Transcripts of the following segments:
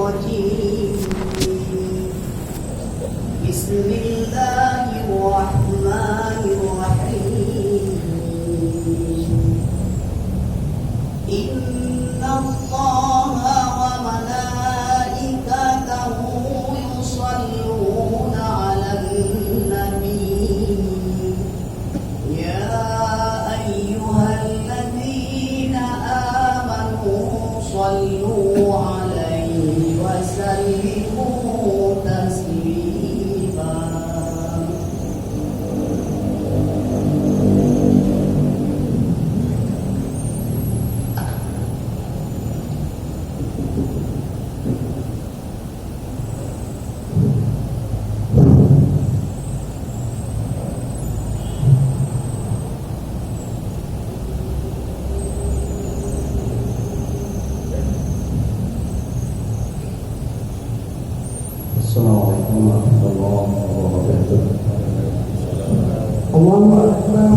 الرجيم بسم الله الرحمن الرحيم إن الله وملائكته يصلون على النبي يا أيها الذين آمنوا صلوا عليه وسلموا تسليما Assalamualaikum warahmatullahi wabarakatuh. Allahu Akbar,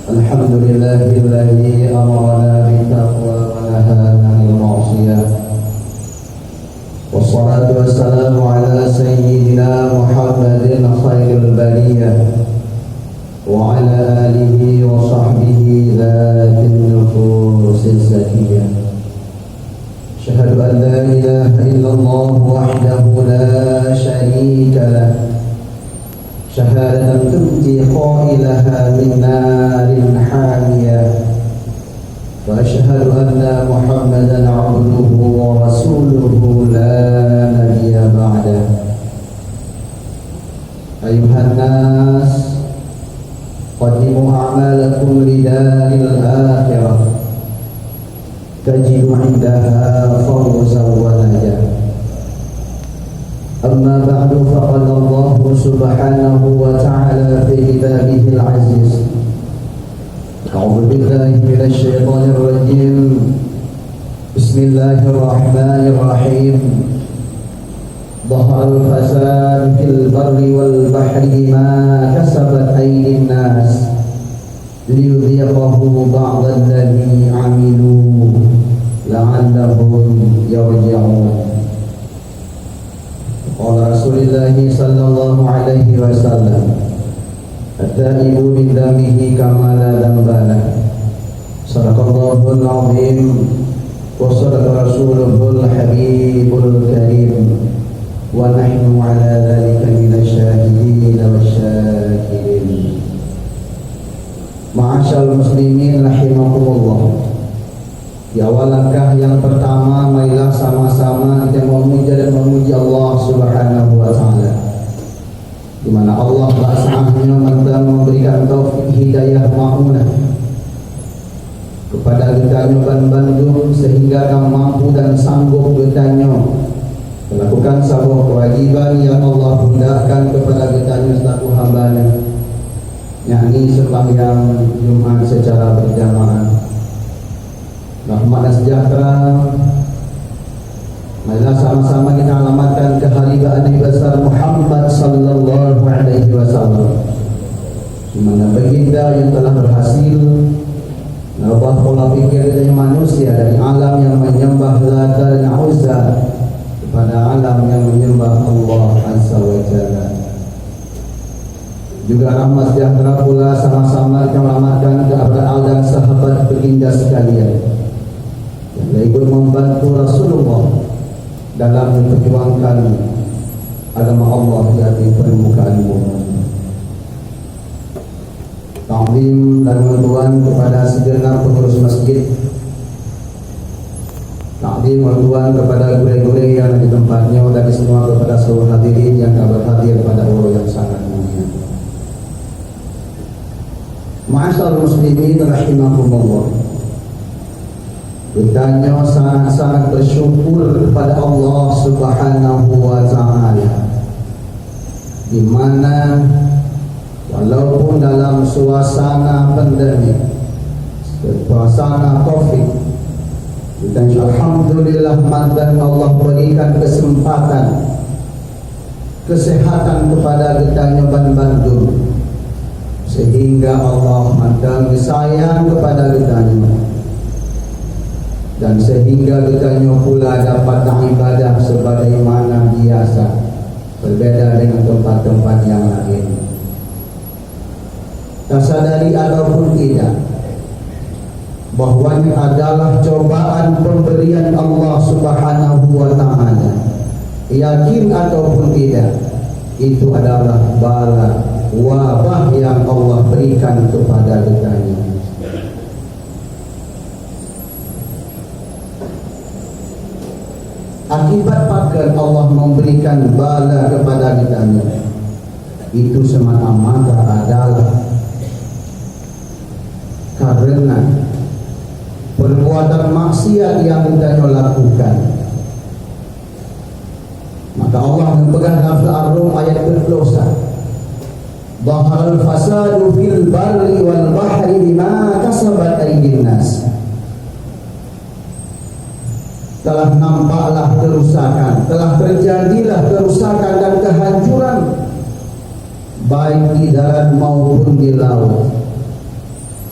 Alhamdulillahilladzi amarna bittaqwa wa nahana 'anil ma'siyah. Wassalatu wassalamu ala sayyidina Muhammadin khairil bariyah wa ala alihi wa sahbihi dhatil nufusis zakiyah. Asyhadu an la ilaha illallah wahdahu la syarika lah. شهادة تنجي قائلها من نار حامية وأشهد أن محمدا عبده ورسوله لا نبي بعده. أيها الناس قدموا أعمالكم لدار الآخرة تجد عندها فوزا ونجاة. سبحانه وتعالى في كتابه العزيز. أعوذ بالله من الشيطان الرجيم. بسم الله الرحمن الرحيم. ظهر الفساد في البر والبحر بما كسبت أيدي الناس ليذيقه بعض الذي عملوا لعلهم يرجعون. قال رسول الله صلى الله عليه وسلم: التائب من ذنبه كما لا ذنب له. صدق الله العظيم وصدق رسوله الحبيب الكريم ونحن على ذلك من الشاهدين والشاكرين. Ma'asyal muslimin rahimakumullah. Di awal langkah yang pertama, marilah sama-sama kita memuji dan memuji Allah Subhanahu wa taala. Di mana Allah bahasanya telah memberikan taufik hidayah ma'unah kepada kita Bandung sehingga kami mampu dan sanggup bertanya melakukan sebuah kewajiban yang Allah hendakkan kepada kita selaku hamba-Nya, yakni sembahyang Jumat secara berjamaah. Rahmat dan sejahtera marilah sama-sama kita alamatkan kehadiran Nabi besar Muhammad sallallahu alaihi wasallam, di mana baginda yang telah berhasil merubah pola pikir dari manusia dari alam yang menyembah Lata dan Uzza kepada alam yang menyembah Allah Azza wa Jalla. Juga rahmat sejahtera pula sama-sama kita alamatkan kepada al dan sahabat baginda sekalian yang ikut membantu Rasulullah dalam memperjuangkan agama Allah di atas permukaan bumi. Ta'zim dan bantuan kepada segenap pengurus masjid. Ta'zim bantuan kepada guru-guru yang di tempatnya dan semua kepada seluruh hadirin yang berhadir pada waktu yang sangat mulia. Ma'asyarul muslimin rahimakumullah. Kitanya sangat-sangat bersyukur kepada Allah Subhanahu wa taala, di mana walaupun dalam suasana pandemi, suasana Covid, kita alhamdulillah mantan Allah berikan kesempatan kesehatan kepada kita Bandung, sehingga Allah mantan sayang kepada kita, dan sehingga kita pula dapat ibadah sebagaimana biasa, berbeda dengan tempat-tempat yang lain. Tak sadari ataupun tidak, bahwanya adalah cobaan pemberian Allah Subhanahu wa taala. Yakin ataupun tidak, itu adalah bala wabah yang Allah berikan kepada kita. Akibat pakan Allah memberikan bala kepada kita, itu semata-mata adalah karena perbuatan maksiat yang kita lakukan. Maka Allah mempegang lafaz Ar-Rum ayat berdosa. Dhahal fasadu fil barri wal bahri bima kasabat aydin nas. Telah nampaklah kerusakan, telah terjadilah kerusakan dan kehancuran baik di darat maupun di laut.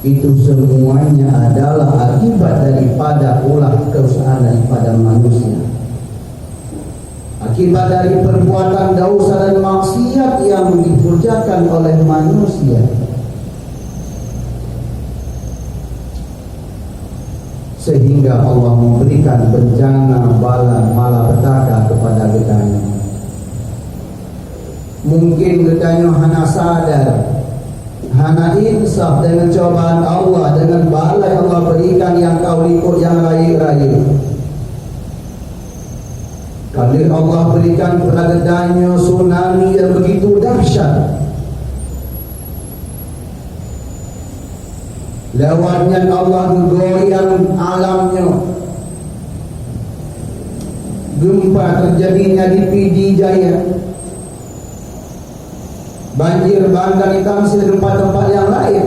Itu semuanya adalah akibat daripada ulah kerusakan daripada manusia, akibat dari perbuatan dosa dan maksiat yang dikerjakan oleh manusia. Sehingga Allah memberikan bencana bala malapetaka kepada kita. Mungkin kita hanya sadar, hanya insaf dengan cobaan Allah, dengan bala yang Allah berikan yang kau ikut yang raya-raya. Kali Allah berikan kepada kita tsunami yang begitu dahsyat, lewatnya Allah goyang alamnya, gempa terjadinya di PD Jaya, banjir bandang hitam di tempat-tempat yang lain.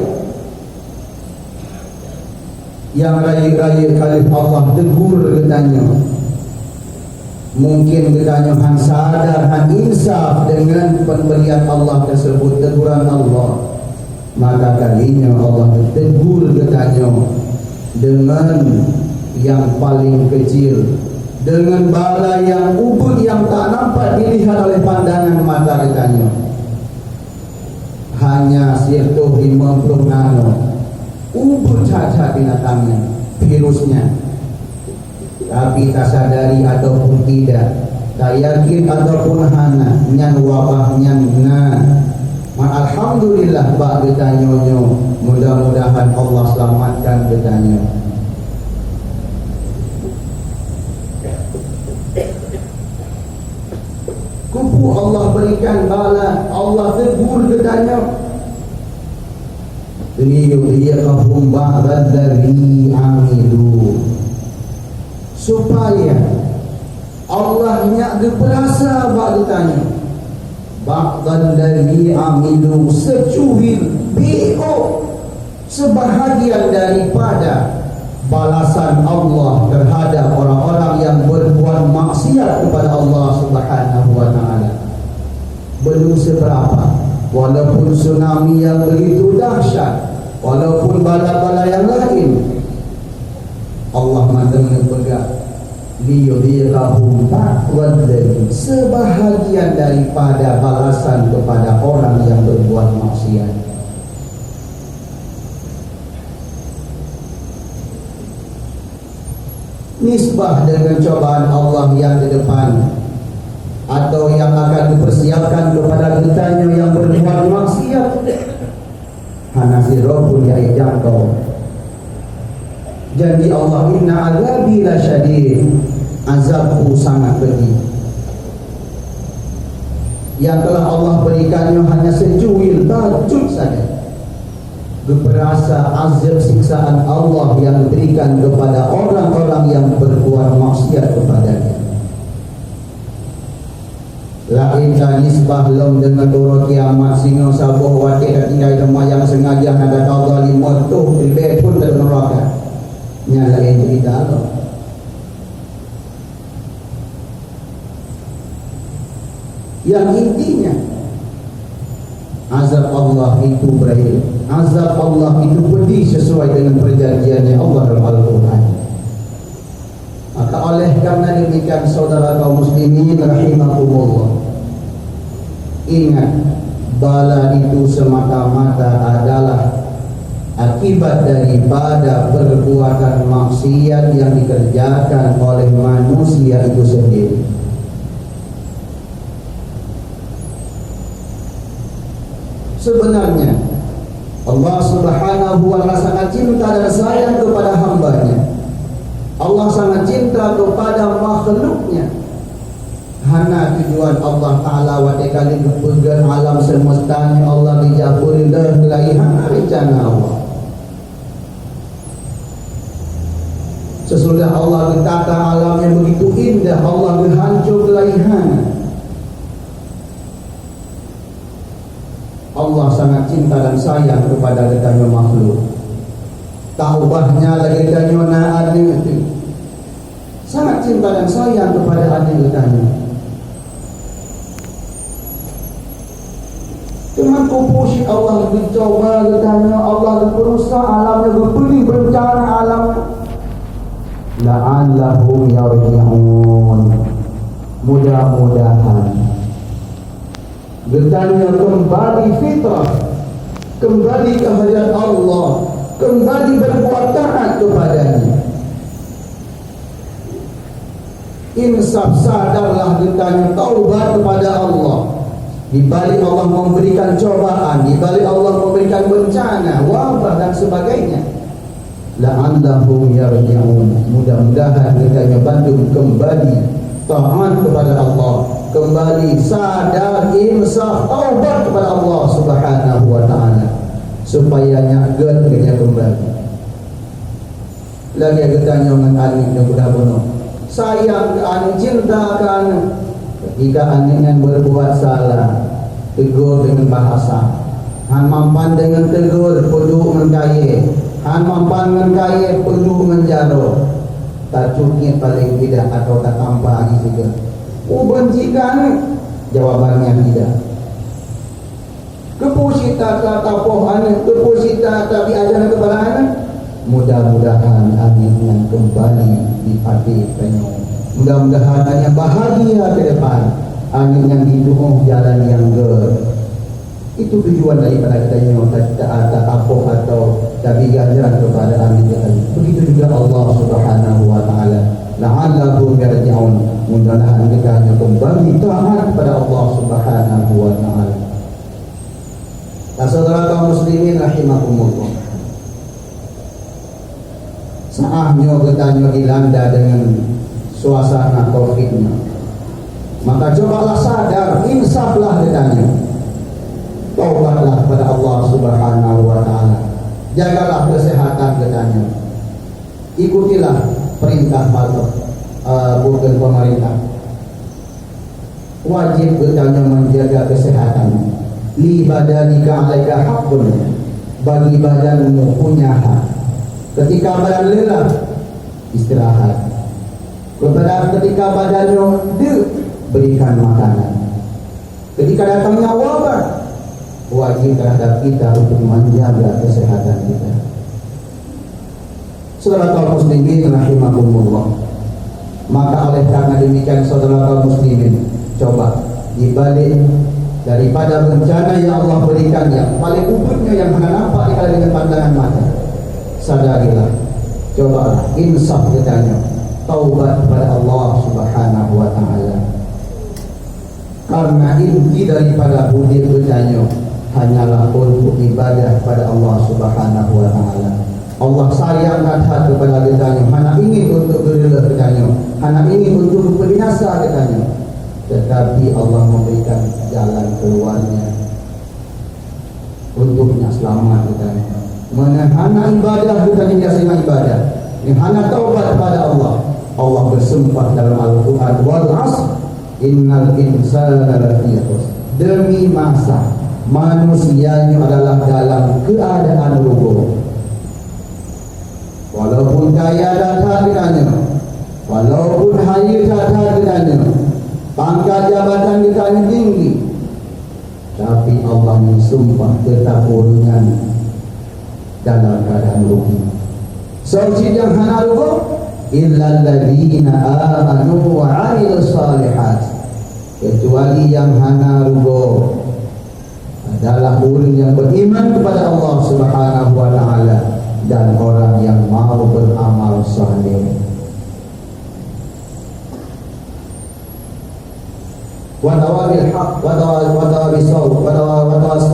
Yang raya-raya kali Allah tegur katanya. Mungkin katanya han sadar, han insaf dengan pemberian Allah tersebut, teguran Allah. Maka kalinya Allah tegur katanya dengan yang paling kecil, dengan bala yang ubud yang tak nampak dilihat oleh pandangan mata katanya. Hanya 150 nano ubud cacat binatangnya, virusnya. Tapi tak sadari ataupun tidak, tak yakin ataupun hana, nyan wabahnya alhamdulillah bak ditanyonyo, mudah-mudahan Allah selamatkan ditanya. Kupu Allah berikan bala, Allah tegur ditanya. Liyuhyiqahum ba'dalladzi amilu, supaya Allah nyak berasa bak ditanya. Ba'dalladzi amilu, secuil bi'o, sebahagian daripada balasan Allah terhadap orang-orang yang berbuat maksiat kepada Allah Subhanahu wa taala. Belum seberapa, walaupun tsunami yang begitu dahsyat, walaupun bala-bala yang lain, Allah mandangnya pegang liyudhiqahum ba'dalladzi, sebahagian daripada balasan kepada orang yang berbuat maksiat. Nisbah dengan cobaan Allah yang di depan atau yang akan dipersiapkan kepada kitanya yang berbuat maksiat, hanasirapun ya jangkau. Janji Allah, inna azabi lasyadid, azabku sangat pedih. Yang telah Allah berikannya hanya secuil tajuk saja. Berasa azab siksaan Allah yang diberikan kepada orang-orang yang berbuat maksiat kepadanya. Lain nisbah lom dengan turut kiamat singa sabuh wakil dan tinggal rumah yang sengaja ada kau zalim motuh lebih pun dari neraka. Nyala lain cerita Allah. Yang intinya azab Allah itu berakhir. Azab Allah itu pedih sesuai dengan perjanjiannya Allah dalam Al-Quran. Maka oleh karena demikian saudara kaum muslimin rahimakumullah, ingat, bala itu semata-mata adalah akibat daripada perbuatan maksiat yang dikerjakan oleh manusia itu sendiri. Sebenarnya Allah Subhanahu wa ta'ala sangat cinta dan sayang kepada hambanya. Allah sangat cinta kepada makhluknya. Hana tujuan Allah Ta'ala wa ta'ala berpegang alam semestanya Allah dijaburi laihan rencana Allah. Sesudah Allah ditata alam yang begitu indah, Allah berhancur laihan. Allah sangat cinta dan sayang kepada ketanya makhluk. Taubahnya lagi ketanya na'adnya itu sangat cinta dan sayang kepada adik ketanya. Cuma kupusi Allah dicoba ketanya, Allah berusaha alamnya, berpilih bencana alamnya. La'allahum yarji'un, mudah-mudahan getahnya kembali fitrah, kembali kehadirat Allah, kembali berbuat taat kepadanya. Insaf, sadarlah getahnya taubat kepada Allah. Di balik Allah memberikan cobaan, di balik Allah memberikan bencana, wabah dan sebagainya. La'allahum yarji'un, mudah-mudahan getahnya bantu kembali taat kepada Allah, kembali sadar, insaf, taubat kepada Allah Subhanahu wa ta'ala, supaya nyaget dia kembali. Lagi ketanya dengan anik yang sudah bunuh, sayang ke anik, cinta ke anik. Ketika anik yang berbuat salah, tegur dengan bahasa. Han mampan dengan tegur perlu mengkaya. Han mampan mengkaya perlu menjaro. Tak cungit paling tidak atau tak tampak lagi juga. Bencikan? Jawabannya tidak. Kepusita tak tapohan, kepusita tak diajar kepada anak. Mudah-mudahan amin yang kembali di hati penuh. Mudah-mudahan hanya bahagia ke depan. Amin yang didukung jalan yang itu tujuan daripada kita yang tak apa atau tapi ganjaran kepada amin kita. Begitu juga Allah Subhanahu wa taala. La'allahum yarji'un. Mudah-mudahan kita hanya kembali taat kepada Allah Subhanahu wa taala. Saudara kaum muslimin rahimakumullah. Saatnya kita dilanda dengan suasana Covid-nya. Maka cobalah sadar, insaflah katanya. Taubatlah kepada Allah Subhanahu wa taala. Jagalah kesehatan katanya. Ikutilah perintah bukan pemerintah. Wajib katanya menjaga kesehatan. Li badanika 'alaika haqqun. Bagi badanmu punya hak. Ketika badan lelah, istirahat. Ketika badannya berikan makanan. Ketika datangnya wabah, wajib terhadap kita untuk menjaga kesehatan kita. Saudara kaum muslimin rahimakumullah. Maka oleh karena demikian saudara kaum muslimin, coba dibalik daripada bencana yang Allah berikan yang paling ubudnya yang hanya nampak dikala dengan pandangan mata. Sadarilah, cobalah insaf katanya, taubat kepada Allah Subhanahu wa taala. Karena inti daripada budi katanya hanyalah untuk ibadah kepada Allah Subhanahu wa taala. Allah sayang hati kepada katanya, hanya ingin untuk berlelah katanya, hanya ingin untuk berbinasa katanya. Tetapi Allah memberikan jalan keluarnya untuknya selamat katanya. Hana ibadah bukan hanya ibadah. Hana taubat kepada Allah. Allah bersumpah dalam Al-Quran, wal 'ashr innal insana lafi khusr. Demi masa manusianya adalah dalam keadaan rugi. Walaupun kaya dan hartanya, walaupun hayat hartanya, pangkat jabatan kita tinggi, tapi Allah mensumpah tetap urunan dalam keadaan rugi. Saksi yang hana rugi illal ladzina amanu wa 'amilus shalihat. Kecuali yang hana rugi adalah orang yang beriman kepada Allah Subhanahu wa taala dan orang yang mau beramal saleh. Wa tawabil haq wa tawabil saw wa tawas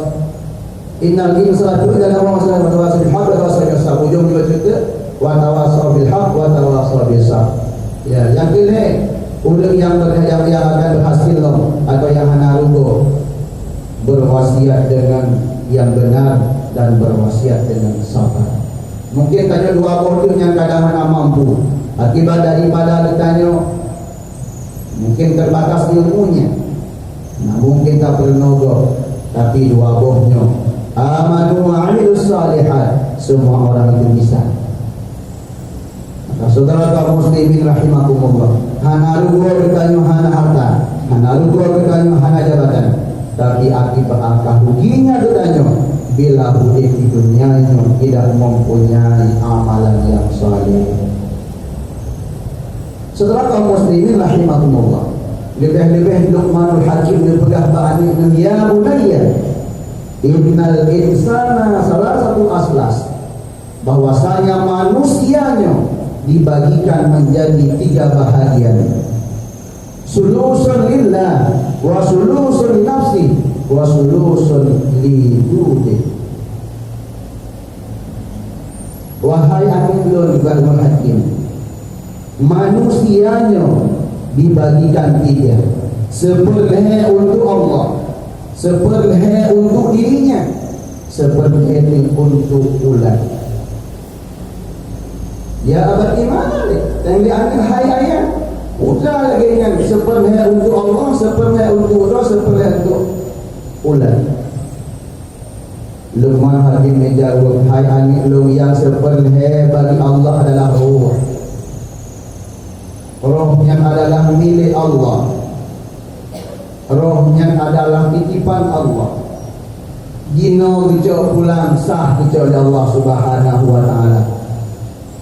innal insana illa lahu masalan wa tawasil haq wa tawasil kasab. Ujung juga cerita wa tawasaw bil haq wa tawasaw bis sabr. Ya, yang ini orang yang akan berhasil atau yang hana rugi berwasiat dengan yang benar dan berwasiat dengan sabar. Mungkin tanya dua orang yang kadang hana mampu akibat daripada ditanya mungkin terbatas ilmunya. Nah, mungkin tak bernogo, tapi dua bohnya amanu wa 'amilus shalihat, semua orang itu bisa. Maka saudara kaum muslimin rahimakumullah, hana rugi ditanya hana harta, hana rugi ditanya hana jabatan, tapi akibat angka ruginya ditanya bila hidup di dunianya tidak mempunyai amalan yang saleh. Saudara kaum muslimin rahimakumullah, lebih-lebih Luqmanul Hakim berpegang ba'ani ya bunayya innal insana salah satu aslas, bahwasanya manusianya dibagikan menjadi tiga bahagian. Sulusun lillah wa sulusun nafsi wa sulusun lidudi. Wahai Amirul Hakim, manusianya dibagikan tiga. Seperleh untuk Allah, seperleh untuk dirinya, seperleh untuk ulat. Ya abad iman yang diambil hayat udah lagi dengan seperleh untuk Allah, seperleh untuk ulat, seperleh untuk ulat. Luqman Hakim menjawab, hai anak lu, yang seperhe bagi Allah adalah ruh. Rohnya adalah milik Allah. Rohnya adalah titipan Allah. Gino kecok pulang sah kecok dari Allah Subhanahu wa ta'ala.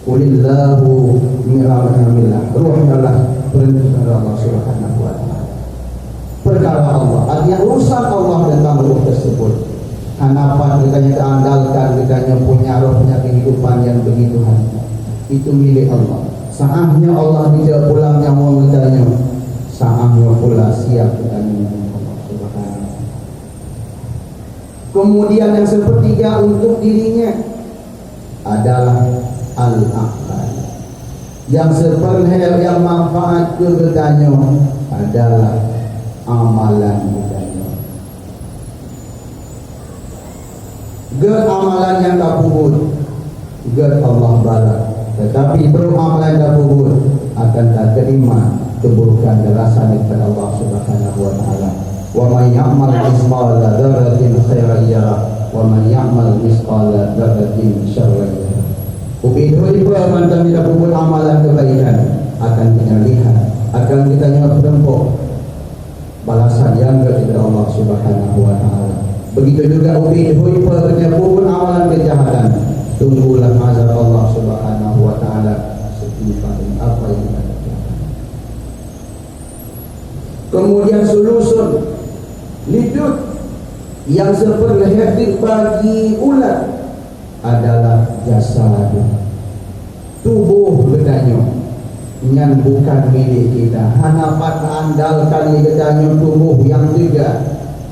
Qulillahu mi'amillah. Rohnya adalah perintah dari Allah Subhanahu wa ta'ala. Perkara Allah, artinya urusan Allah tentang roh tersebut. Kenapa kita andalkan, kita punya rohnya kehidupan yang begitu hanya. Itu milik Allah. Saatnya Allah dijawab pulang yang mau bertanya. Saatnya pula siap bertanya Allah Subhanahu. Kemudian yang sepertiga untuk dirinya adalah al-aqal. Yang seperhel yang manfaat kebertanya adalah amalan bertanya. Ger amalan yang tak puput, ger Allah balas. Tetapi beramalan dan kubur akan tak terima keburukan dan rasa daripada Allah Subhanahu wa ta'ala. Wa man ya'mal misqala dzarratin khairan yarah wa man ya'mal misqala dzarratin syarran yarah. Ubidul mantan tidak kubur amalan kebaikan akan kita lihat, akan kita menempuh balasan yang daripada Allah Subhanahu wa ta'ala. Begitu juga ubidul kubur amalan kejahatan, tunggulah azab Allah Subhanahu wa ta'ala setimpal apa yang kita lakukan. Kemudian sulusun lidut yang seperti bagi ulat adalah jasad, tubuh bedanya yang bukan milik kita. Hanapan andalkan bedanya tubuh yang tiga,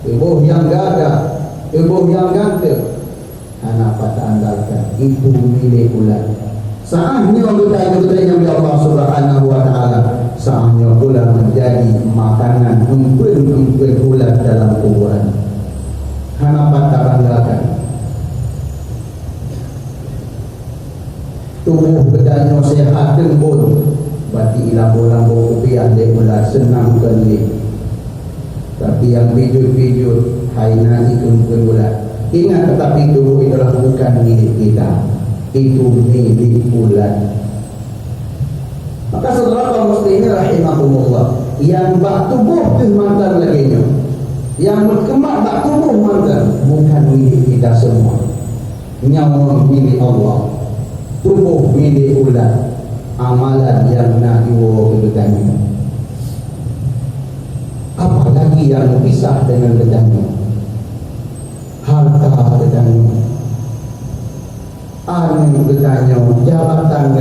tubuh yang gagah, tubuh yang ganteng. Kenapa tak andalkan? Itu milik ulat. Saatnya kita yang Allah Subhanahu wa ta'ala, saatnya pula menjadi makanan umpil-umpil ulat dalam kuburan. Kenapa tak andalkan? Tubuh bedanya sehat tembul, berarti lambu-lambu rupiah dia ulat senang kali. Tapi yang bijut-bijut hainan itu umpil ulat. Ingat, tetapi tubuh itulah bukan milik kita, itu milik ulat. Maka saudara kaum muslimin rahimahumullah, yang bak tubuh tu mantan laginya, yang berkembang bak tubuh mantan, bukan milik kita semua. Nyawa milik Allah, tubuh milik ulat, amalan yang nak dibawa ke depannya. Apalagi yang pisah dengan depannya, harta bertanya, anu bertanya, jabatan